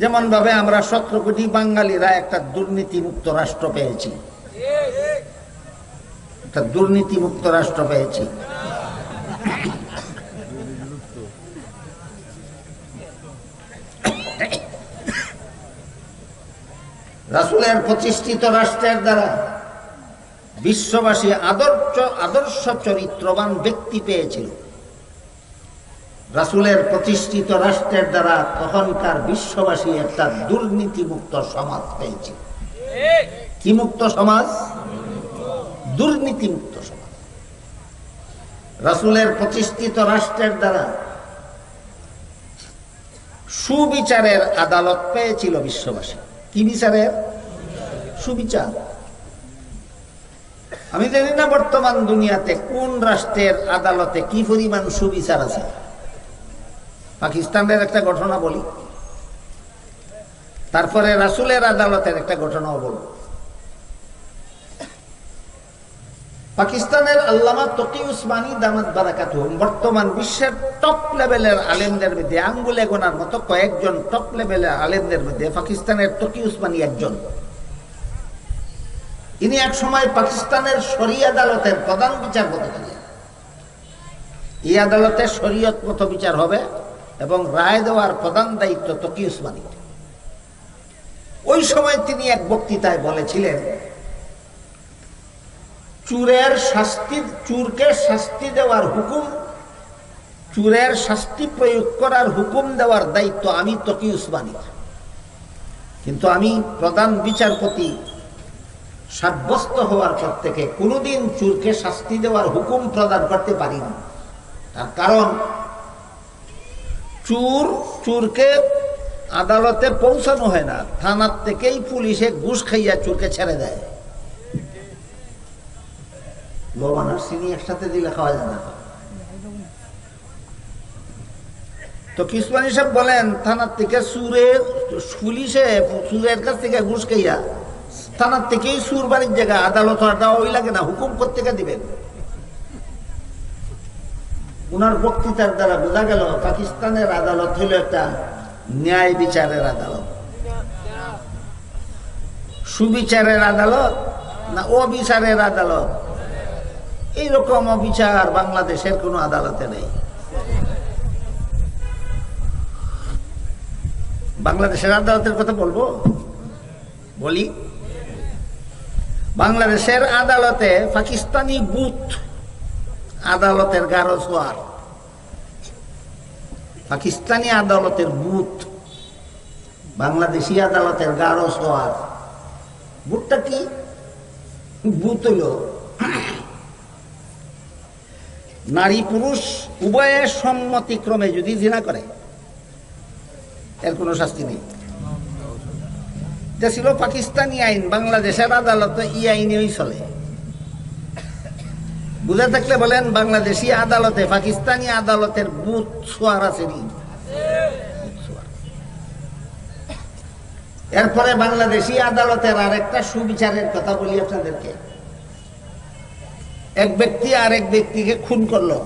Speaker 1: যেমন ভাবে আমরা 17 কোটি বাঙালিরা একটা দুর্নীতিমুক্ত রাষ্ট্র পেয়েছি, একটা দুর্নীতিমুক্ত রাষ্ট্র পেয়েছি। রাসূলের প্রতিষ্ঠিত রাষ্ট্রের দ্বারা বিশ্ববাসী আদর্শ চরিত্রবান ব্যক্তি পেয়েছিল। রাসূলের প্রতিষ্ঠিত রাষ্ট্রের দ্বারা তখনকার বিশ্ববাসী একটা দুর্নীতিমুক্ত সমাজ পেয়েছিল। কি মুক্ত সমাজ? দুর্নীতিমুক্ত সমাজ। রাসূলের প্রতিষ্ঠিত রাষ্ট্রের দ্বারা সুবিচারের আদালত পেয়েছিল বিশ্ববাসী। কি বিচারের? সুবিচার। আমি জানি না বর্তমান দুনিয়াতে কোন রাষ্ট্রের আদালতে কি পরিমাণ সুবিচার আছে। পাকিস্তানের একটা ঘটনা বলি, তারপরে রাসূলের আদালতের একটা ঘটনাও বলব। পাকিস্তানের আল্লামা তকি উসমানী দামাত বারাকাতুহুম বর্তমান বিশ্বের টপ লেভেলের আলেমদের মধ্যে, আঙ্গুলে গোনার মতো কয়েকজন টপ লেভেলের আলেমদের মধ্যে পাকিস্তানের তকি উসমানী একজন। ইনি এক সময় পাকিস্তানের শরিয়া আদালতের প্রধান বিচারপতি ছিলেন। এই আদালতে শরীয়ত মত বিচার হবে এবং রায় দেওয়ার প্রধান দায়িত্ব তকি উসমানীর। ওই সময় তিনি এক বক্তৃতায় বলেছিলেন, চোরকে শাস্তি দেওয়ার হুকুম, চোরের শাস্তি প্রয়োগ করার হুকুম দেওয়ার দায়িত্ব আমি তকি উসমানীর, কিন্তু আমি প্রধান বিচারপতি সাব্যস্ত হওয়ার পর থেকে কোনোদিন চোরকে শাস্তি দেওয়ার হুকুম প্রদান করতে পারি না। তার কারণ চোরকে আদালতে পৌঁছানো হয় না, থানার থেকেই পুলিশে ঘুষ খাইয়া চোরকে ছেড়ে দেয়। লবণ আর চিনি একসাথে দিলে খাওয়া যায় না। তো কিসমানি সাহেব বলেন, থানার থেকে পুলিশে চোরের কাছ থেকে ঘুষ খাইয়া থানার থেকেই সুর বাড়ির জায়গা আদালত ওই লাগে না, হুকুম করতে দিবেন। উনার বক্তৃতার দ্বারা বোঝা গেল পাকিস্তানের আদালত হইল একটা ন্যায় বিচারের আদালত। সুবিচারের আদালত না অবিচারের আদালত? এইরকম অবিচার বাংলাদেশের কোন আদালতে নেই। বাংলাদেশের আদালতের কথা বলবো, বলি। বাংলাদেশের আদালতে পাকিস্তানি বুথ আদালতের গারো সোয়ার, পাকিস্তানি আদালতের বুথ বাংলাদেশি আদালতের গারো সোয়ার। বুথটা কি? বুথ হইল নারী পুরুষ উভয়ের সম্মতিক্রমে যদি জিনা করে এর কোনো শাস্তি নেই। এটা ছিল পাকিস্তানি আইন। বাংলাদেশের আদালতে এই আইনেই চলে। বুঝে থাকলে বলেন, বাংলাদেশি আদালতে পাকিস্তানি আদালতের বুথ সোয়ার আছে নি? এরপরে বাংলাদেশি আদালতের আরেকটা সুবিচারের কথা বলি আপনাদেরকে। এক ব্যক্তি আরেক ব্যক্তিকে খুন করলো,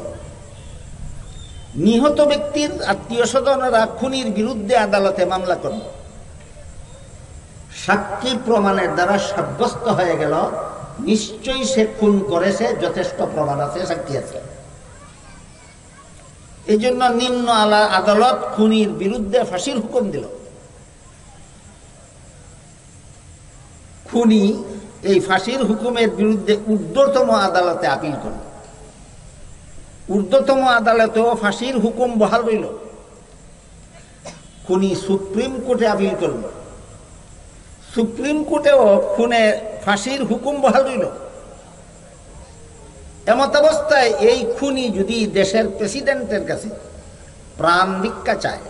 Speaker 1: নিহত ব্যক্তির আত্মীয় স্বজনেরা খুনির বিরুদ্ধে আদালতে মামলা করল। সাক্ষী প্রমাণের দ্বারা সাব্যস্ত হয়ে গেল নিশ্চয়ই সে খুন করেছে, যথেষ্ট প্রমাণ আছে, সাক্ষী আছে। এই জন্য নিম্ন আদালত খুনির বিরুদ্ধে ফাঁসির হুকুম দিল। খুনি এই ফাঁসির হুকুমের বিরুদ্ধে ঊর্ধ্বতম আদালতে আপিল করল। ঊর্ধ্বতম আদালতেও ফাঁসির হুকুম বহাল রইল। খুনি সুপ্রিম কোর্টে আপিল করল। সুপ্রিম কোর্টেও খুনে ফাঁসির হুকুম বহাল রইল। এমত অবস্থায় এই খুনি যদি দেশের প্রেসিডেন্টের কাছে প্রাণ ভিক্ষা চায়,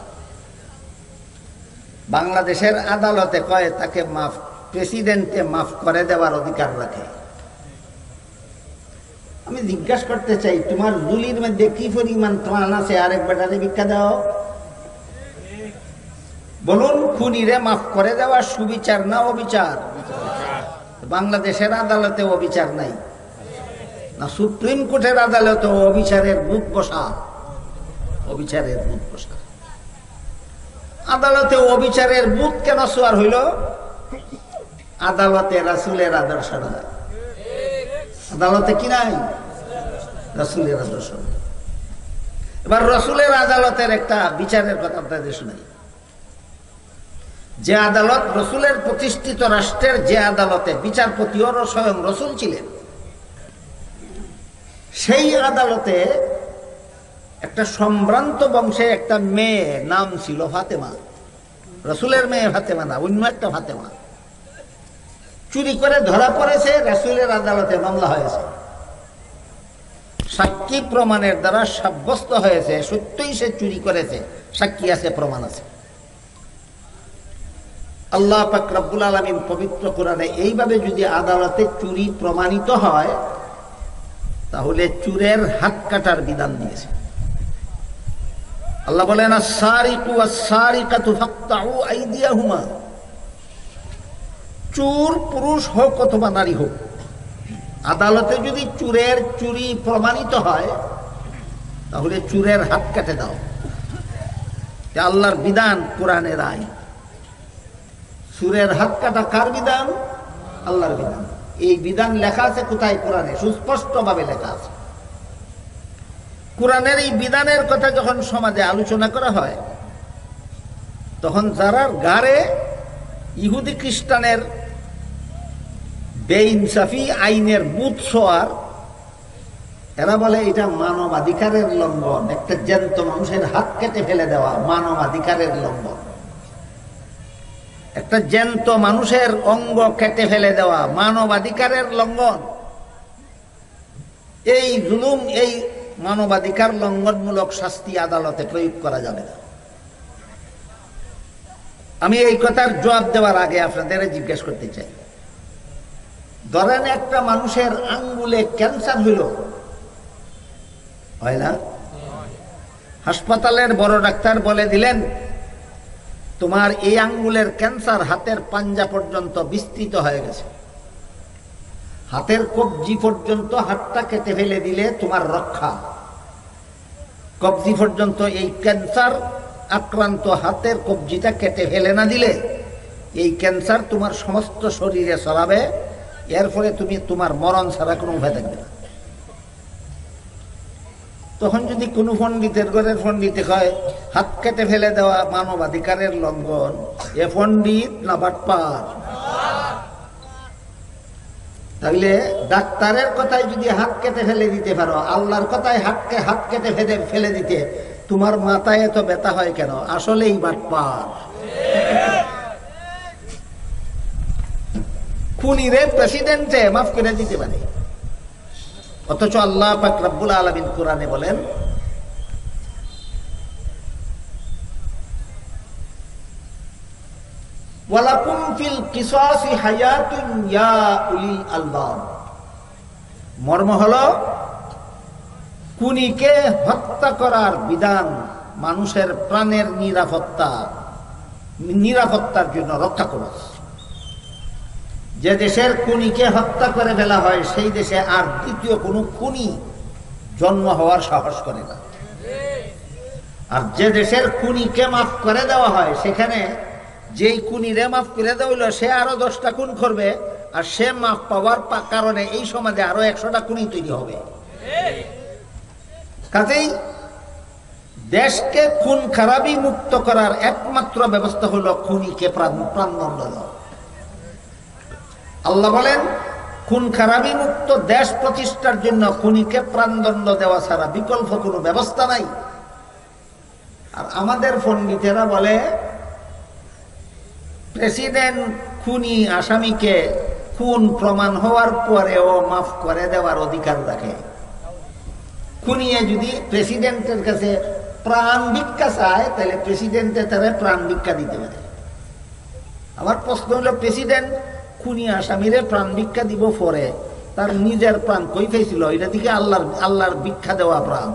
Speaker 1: বাংলাদেশের আদালতে কয় তাকে প্রেসিডেন্টে মাফ করে দেওয়ার অধিকার রাখে। আমি জিজ্ঞাসা করতে চাই, তোমার জুলির মধ্যে কি পরিমাণ ত্রাণ আছে আরেক বেটারে ভিক্ষা দাও? বলুন, খুনিরে মাফ করে দেওয়া সুবিচার না অবিচার? বাংলাদেশের আদালতে অবিচার নাই না? সুপ্রিম কোর্টের আদালতে অবিচারের বুক বসা, অবিচারের বুক বসা। আদালতে অবিচারের বুক কেন সোয়ার হইল? আদালতে রাসূলের আদর্শ নাই। আদালতে কি নাই? রাসূলের আদর্শ। এবার রাসূলের আদালতের একটা বিচারের কথা আপনাদের শুনাই। যে আদালত রাসূলের প্রতিষ্ঠিত রাষ্ট্রের যে আদালতে বিচারপতিও স্বয়ং রাসূল ছিলেন, সেই আদালতে একটা সম্ভ্রান্ত বংশে একটা মেয়ে, নাম ছিল ফাতেমা। রাসূলের মেয়ে ফাতেমা না, অন্য একটা ফাতেমা। চুরি করে ধরা পড়েছে, রাসূলের আদালতে মামলা হয়েছে। সাক্ষী প্রমাণের দ্বারা সাব্যস্ত হয়েছে সত্যই সে চুরি করেছে, সাক্ষী আছে, প্রমাণ আছে। আল্লাহ পাক রব্বুল আলামিন পবিত্র কোরআনে এইভাবে যদি আদালতে চুরি প্রমাণিত হয়, তাহলে চুরের হাত কাটার বিধান দিয়েছে। আল্লাহ বলেন, আস-সারিকু ওয়াস-সারিকাতু ফাকতাউ আইদিয়াহুমা। চোর পুরুষ হোক অথবা নারী হোক, আদালতে যদি চুরের চুরি প্রমাণিত হয়, তাহলে চুরের হাত কেটে দাও। আল্লাহর বিধান, কোরআনের আইন। চুরের হাত কাটা কার বিধান? আল্লাহর বিধান। এই বিধান লেখা আছে কোথায়? কোরআনে সুস্পষ্ট ভাবে লেখা আছে। কোরআনের এই বিধানের কথা যখন সমাজে আলোচনা করা হয়, তখন যারা গারে ইহুদি খ্রিস্টানের বেইনসাফি আইনের বুথ সোয়ার, এরা বলে এটা মানবাধিকারের লঙ্ঘন। একটা জ্যান্ত মানুষের হাত কেটে ফেলে দেওয়া মানবাধিকারের লঙ্ঘন। একটা জ্যান্ত মানুষের অঙ্গ কেটে ফেলে দেওয়া মানবাধিকারের লঙ্ঘন। এই জুলুম, এই মানবাধিকার লঙ্ঘনমূলক শাস্তি আদালতে প্রয়োগ করা যাবে না। আমি এই কথার জবাব দেওয়ার আগে আপনাদের জিজ্ঞেস করতে চাই, ধরেন একটা মানুষের আঙ্গুলে ক্যান্সার হইল, হয় না? হাসপাতালের বড় ডাক্তার বলে দিলেন, তোমার এই আঙ্গুলের ক্যান্সার হাতের পাঞ্জা পর্যন্ত বিস্তৃত হয়ে গেছে, হাতের কবজি পর্যন্ত হাতটা কেটে ফেলে দিলে তোমার রক্ষা। কবজি পর্যন্ত এই ক্যান্সার আক্রান্ত হাতের কবজিটা কেটে ফেলে না দিলে এই ক্যান্সার তোমার সমস্ত শরীরে ছড়াবে, এর ফলে তুমি তোমার মরণ ছাড়া কোনো উপায় থাকবে না। তখন যদি কোনো পণ্ডিতের ঘরের পণ্ডিতে হয় হাত কেটে ফেলে দেওয়া মানবাধিকারের লঙ্ঘন, এ পণ্ডিত না বাটপার? তাহলে ডাক্তারের কথায় যদি হাত কেটে ফেলে দিতে পারো, আল্লাহর কথায় হাত কেটে ফেলে দিতে তোমার মাথায় এত ব্যথা হয় কেন? আসলেই বাটপার। খুনিরে প্রেসিডেন্টে মাফ করে দিতে পারে, অথচ আল্লাহ পাক রব্বুল আলামিন কোরআনে বলেন, ওয়ালাকুম ফিল কিসাসি হায়াতুন ইয়া উলিল আলবাব। মর্ম হলো খুনিকে হত্যা করার বিধান মানুষের প্রাণের নিরাপত্তার জন্য রক্ষা কবচ। যে দেশের খুনিকে হত্যা করে ফেলা হয় সেই দেশে আর দ্বিতীয় কোনো খুনি জন্ম হওয়ার সাহস করে না। আর যে দেশের খুনিকে মাফ করে দেওয়া হয় সেখানে যেই খুনিরে মাফ করে দেওয়া হইল সে আরো 10টা খুন করবে, আর সে মাফ পাওয়ার কারণে এই সমাজে আরো 100টা খুনি তৈরি হবে। কাজেই দেশকে খুন খারাপি মুক্ত করার একমাত্র ব্যবস্থা হলো খুনিকে প্রাণদণ্ড দেওয়া। আল্লাহ বলেন খুন খারাপি মুক্ত দেশ প্রতিষ্ঠার জন্য খুনিকে প্রাণদণ্ড দেওয়া ছাড়া বিকল্প কোনো ব্যবস্থা নাই। আর আমাদের পণ্ডিতেরা বলে প্রেসিডেন্ট খুনি আসামিকে খুন প্রমাণ হওয়ার পরেও মাফ করে দেওয়ার অধিকার রাখে। খুনিয়ে যদি প্রেসিডেন্টের কাছে প্রাণ ভিক্ষা চায় তাহলে প্রেসিডেন্টে তারা প্রাণ ভিক্ষা দিতে পারে। আমার প্রশ্ন হলো প্রেসিডেন্ট খুনি আসামিরে প্রাণ ভিক্ষা দিব পরে তার নিজের প্রাণ কই পেয়েছিল? এটা থেকে আল্লাহর ভিক্ষা দেওয়া প্রাণ।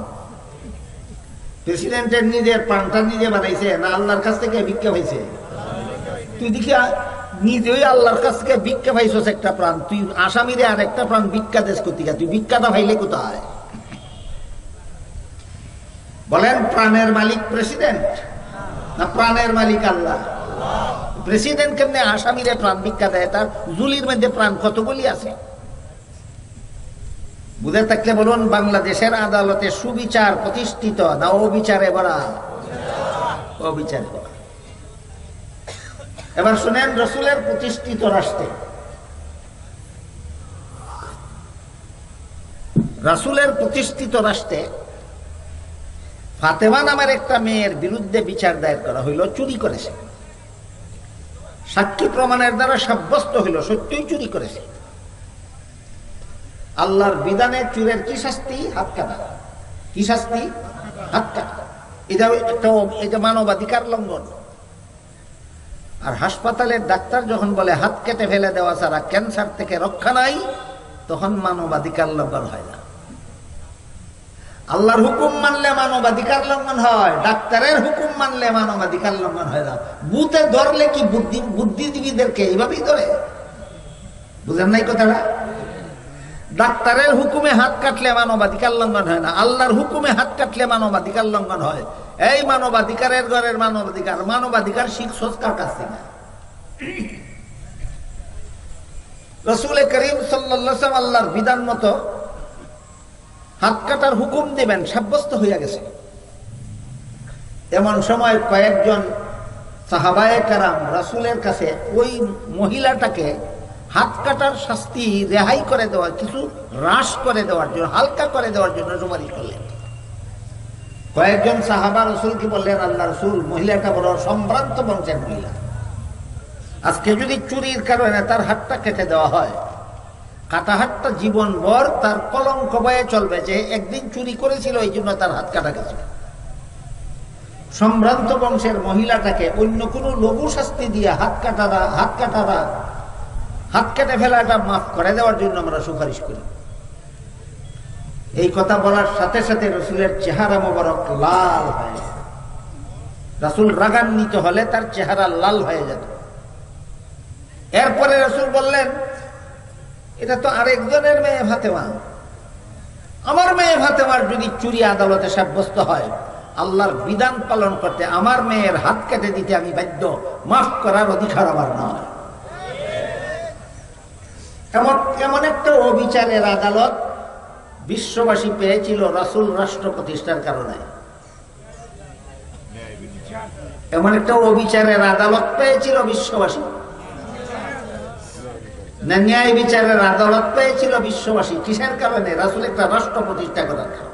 Speaker 1: প্রেসিডেন্টের নিজের প্রাণটা নিজে বানাইছে না আল্লাহর কাছ থেকে ভিক্ষা পাইছে? তুই দেখি নিজেই আল্লাহর কাছ থেকে ভিক্ষা পাইছস একটা প্রাণ, তুই আসামিরে আর একটা প্রাণ ভিক্ষা দেশ কর্তিকা, তুই ভিক্ষাটা পাইলে কোথায়? বলেন প্রাণের মালিক প্রেসিডেন্ট না প্রাণের মালিক আল্লাহ? প্রেসিডেন্ট কেমনে আসামিরে প্রাণ ভিক্ষা দেয়? তার জুলির মধ্যে প্রাণ কতগুলি আছে? বুঝে থাকলে বলুন বাংলাদেশের আদালতে সুবিচার প্রতিষ্ঠিত না অবিচারে ভরা? অবিচারে ভরা। এবার শুনেন, রসুলের প্রতিষ্ঠিত রাষ্ট্রে ফাতেমা নামের একটা মেয়ের বিরুদ্ধে বিচার দায়ের করা হইল, চুরি করেছে। সাক্ষী প্রমাণের দ্বারা সাব্যস্ত হইল সত্যই চুরি করেছে। আল্লাহর বিধানে চুরের কি শাস্তি? হাত কাটা। কি শাস্তি? হাত কাটা। এটা মানবাধিকার লঙ্ঘন। আর হাসপাতালের ডাক্তার যখন বলে হাত কেটে ফেলে দেওয়া ছাড়া ক্যান্সার থেকে রক্ষা নাই, তখন মানবাধিকার লঙ্ঘন হয় না। আল্লাহর হুকুম মানলে মানবাধিকার লঙ্ঘন হয়, ডাক্তারের হুকুম মানলে মানবাধিকার লঙ্ঘন হয় না। বুথে ধরলে কি বুদ্ধিজীবীদেরকে এইভাবেই ধরে? বুঝেন নাই কথাটা? ডাক্তারের হুকুমে হাত কাটলে মানবাধিকার লঙ্ঘন হয় না, আল্লাহর হুকুমে হাত কাটলে মানবাধিকার লঙ্ঘন হয়। এই মানবাধিকারের ঘরের মানবাধিকার শিখছস কার কাছ থেকে? রাসূল করিম সাল্লাল্লাহু আলাইহি ওয়াসাল্লাম আল্লাহর বিধান মতো হাত কাটার হুকুম দিবেন, সাব্যস্ত হইয়া গেছে। এমন সময় কয়েকজন সাহাবায়ে কেরাম রাসূলের কাছে ওই মহিলাটাকে হাত কাটার শাস্তি রেহাই করে দেওয়ার, কিছু হ্রাস করে দেওয়ার জন্য, হালকা করে দেওয়ার জন্য সুপারিশ করলেন। কয়েকজন সাহাবা রাসূলকে বললেন, আল্লাহ রাসূল, মহিলাটা বড় সম্ভ্রান্ত বংশের মহিলা, আজকে যদি চুরির কারণে তার হাতটা কেটে দেওয়া হয়, কাটা হাতটা জীবনভর তার কলঙ্ক বয়ে চলবে যে একদিন চুরি করেছিল এই জন্য তার হাত কাটা গেছে। সম্ভ্রান্ত বংশের মহিলাটাকে অন্য কোনো লঘু শাস্তি দিয়ে হাত কেটে ফেলাটা মাফ করে দেওয়ার জন্য আমরা সুপারিশ করি। এই কথা বলার সাথে সাথে রসুলের চেহারা মোবারক লাল হয়ে, রাসূল রাগান্বিত হলে তার চেহারা লাল হয়ে যেত। এরপরে রসুল বললেন, এটা তো আরেকজনের মেয়ে ফাতেমা, আমার মেয়ে ফাতেমার যদি চুরি আদালতে সাব্যস্ত হয়, আল্লাহর বিধান পালন করতে আমার মেয়ের হাত কেটে দিতে আমি বাধ্য, মাফ করার অধিকার আমার নয়। এমন একটা অবিচারের আদালত বিশ্ববাসী পেয়েছিল রাসূল রাষ্ট্র প্রতিষ্ঠার কারণে। এমন একটা অবিচারের আদালত পেয়েছিল বিশ্ববাসী, ন্যায় বিচারের আদালত পেয়েছিল বিশ্ববাসী। কিসের কারণে? রাসূল একটা রাষ্ট্র প্রতিষ্ঠা করার কারণে।